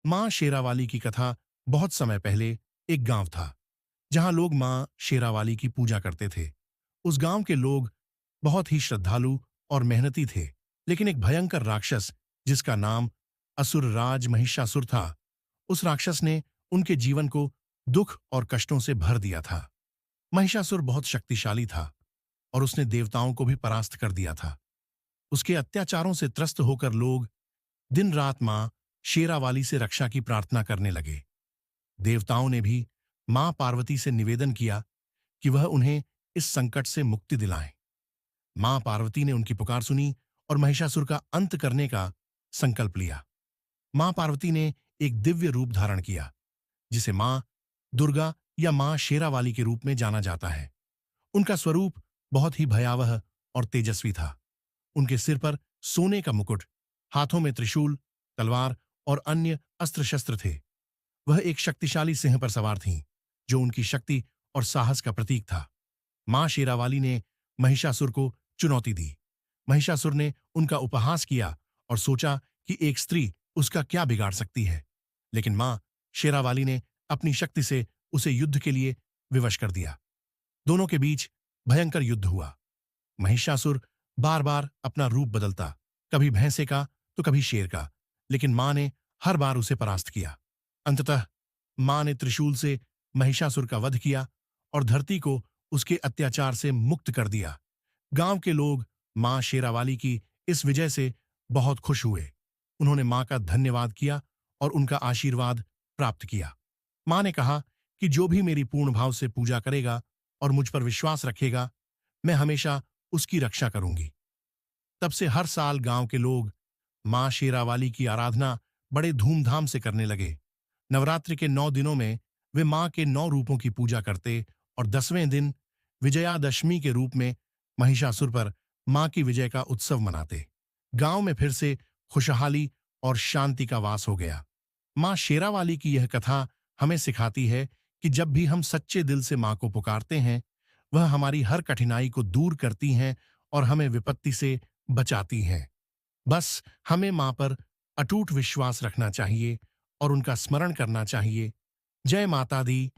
मां शेरावाली की कथा। बहुत समय पहले एक गांव था जहां लोग मां शेरावाली की पूजा करते थे। उस गांव के लोग बहुत ही श्रद्धालु और मेहनती थे, लेकिन एक भयंकर राक्षस जिसका नाम असुरराज महिषासुर था, उस राक्षस ने उनके जीवन को दुख और कष्टों से भर दिया था। महिषासुर बहुत शक्तिशाली था और उसने देवताओं को भी परास्त कर दिया था। उसके अत्याचारों से त्रस्त होकर लोग दिन रात मां शेरावाली से रक्षा की प्रार्थना करने लगे। देवताओं ने भी मां पार्वती से निवेदन किया कि वह उन्हें इस संकट से मुक्ति दिलाएं। मां पार्वती ने उनकी पुकार सुनी और महिषासुर का अंत करने का संकल्प लिया। मां पार्वती ने एक दिव्य रूप धारण किया, जिसे मां दुर्गा या मां शेरावाली के रूप में जाना जाता है। उनका स्वरूप बहुत ही भयावह और तेजस्वी था। उनके सिर पर सोने का मुकुट, हाथों में त्रिशूल, तलवार और अन्य अस्त्र शस्त्र थे। वह एक शक्तिशाली सिंह पर सवार थीं, जो उनकी शक्ति और साहस का प्रतीक था। मां शेरावाली ने महिषासुर को चुनौती दी। महिषासुर ने उनका उपहास किया और सोचा कि एक स्त्री उसका क्या बिगाड़ सकती है, लेकिन मां शेरावाली ने अपनी शक्ति से उसे युद्ध के लिए विवश कर दिया। दोनों के बीच भयंकर युद्ध हुआ। महिषासुर बार बार अपना रूप बदलता, कभी भैंसे का तो कभी शेर का, लेकिन मां ने हर बार उसे परास्त किया। अंततः मां ने त्रिशूल से महिषासुर का वध किया और धरती को उसके अत्याचार से मुक्त कर दिया। गांव के लोग मां शेरावाली की इस विजय से बहुत खुश हुए। उन्होंने मां का धन्यवाद किया और उनका आशीर्वाद प्राप्त किया। मां ने कहा कि जो भी मेरी पूर्ण भाव से पूजा करेगा और मुझ पर विश्वास रखेगा, मैं हमेशा उसकी रक्षा करूंगी। तब से हर साल गांव के लोग मां शेरावाली की आराधना बड़े धूमधाम से करने लगे। नवरात्रि के 9 दिनों में वे मां के 9 रूपों की पूजा करते और 10वें दिन विजयादशमी के रूप में महिषासुर पर मां की विजय का उत्सव मनाते। गांव में फिर से खुशहाली और शांति का वास हो गया। मां शेरावाली की यह कथा हमें सिखाती है कि जब भी हम सच्चे दिल से मां को पुकारते हैं, वह हमारी हर कठिनाई को दूर करती हैं और हमें विपत्ति से बचाती हैं। बस हमें मां पर अटूट विश्वास रखना चाहिए और उनका स्मरण करना चाहिए। जय माता दी।